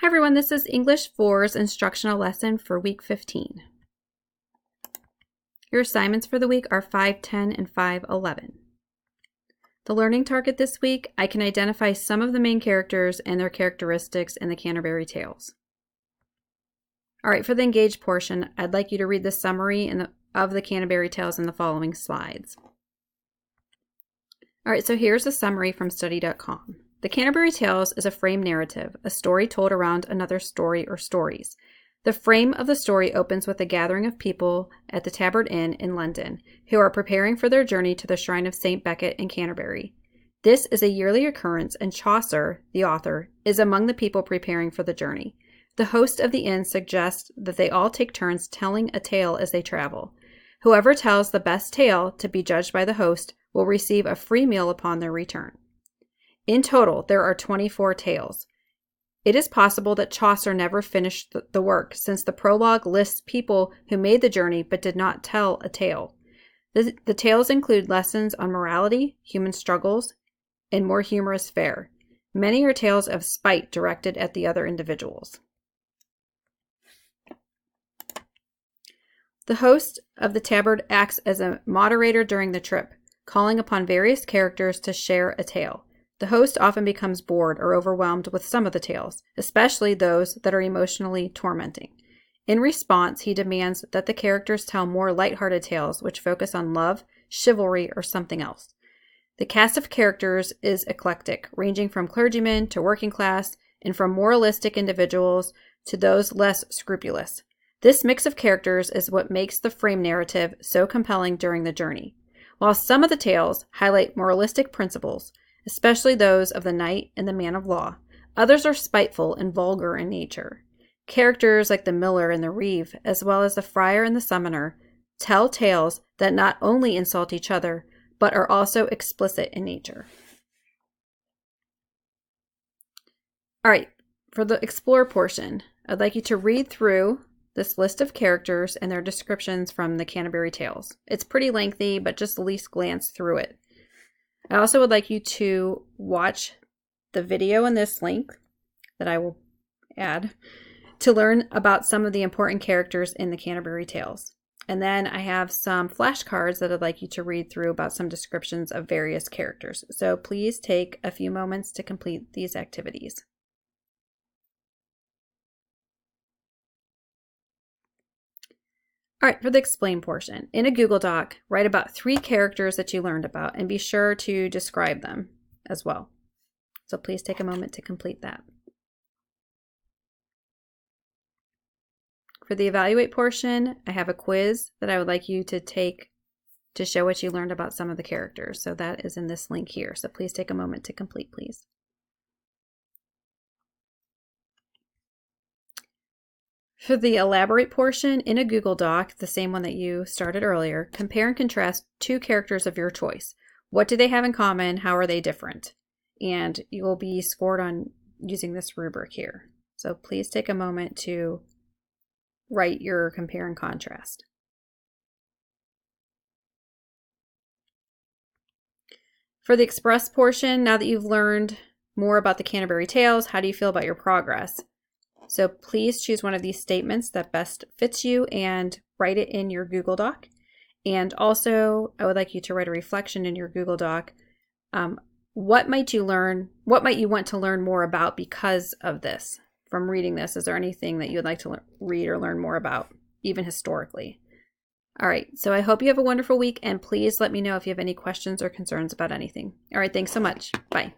Hi everyone, this is English 4's instructional lesson for week 15. Your assignments for the week are 510 and 511. The learning target this week, I can identify some of the main characters and their characteristics in the Canterbury Tales. Alright, for the engaged portion, I'd like you to read the summary of the Canterbury Tales in the following slides. Alright, so here's a summary from study.com. The Canterbury Tales is a frame narrative, a story told around another story or stories. The frame of the story opens with a gathering of people at the Tabard Inn in London who are preparing for their journey to the shrine of St. Becket in Canterbury. This is a yearly occurrence, and Chaucer, the author, is among the people preparing for the journey. The host of the inn suggests that they all take turns telling a tale as they travel. Whoever tells the best tale, to be judged by the host, will receive a free meal upon their return. In total, there are 24 tales. It is possible that Chaucer never finished the work, since the prologue lists people who made the journey but did not tell a tale. The tales include lessons on morality, human struggles, and more humorous fare. Many are tales of spite directed at the other individuals. The host of the Tabard acts as a moderator during the trip, calling upon various characters to share a tale. The host often becomes bored or overwhelmed with some of the tales, especially those that are emotionally tormenting. In response, he demands that the characters tell more lighthearted tales which focus on love, chivalry, or something else. The cast of characters is eclectic, ranging from clergymen to working class, and from moralistic individuals to those less scrupulous. This mix of characters is what makes the frame narrative so compelling during the journey. While some of the tales highlight moralistic principles, especially those of the knight and the man of law, others are spiteful and vulgar in nature. Characters like the miller and the reeve, as well as the friar and the summoner, tell tales that not only insult each other, but are also explicit in nature. All right, for the explore portion, I'd like you to read through this list of characters and their descriptions from the Canterbury Tales. It's pretty lengthy, but just at least glance through it. I also would like you to watch the video in this link that I will add to learn about some of the important characters in the Canterbury Tales. And then I have some flashcards that I'd like you to read through about some descriptions of various characters. So please take a few moments to complete these activities. All right, for the explain portion, in a Google Doc, write about 3 characters that you learned about and be sure to describe them as well. So please take a moment to complete that. For the evaluate portion, I have a quiz that I would like you to take to show what you learned about some of the characters. So that is in this link here. So please take a moment to complete, please. For the elaborate portion, in a Google Doc, the same one that you started earlier, compare and contrast 2 characters of your choice. What do they have in common? How are they different? And you will be scored on using this rubric here. So please take a moment to write your compare and contrast. For the express portion, now that you've learned more about the Canterbury Tales, how do you feel about your progress? So please choose one of these statements that best fits you and write it in your Google Doc. And also, I would like you to write a reflection in your Google Doc. What might you want to learn more about because of this? From reading this, is there anything that you would like to read or learn more about, even historically? All right, so I hope you have a wonderful week, and please let me know if you have any questions or concerns about anything. All right, thanks so much. Bye.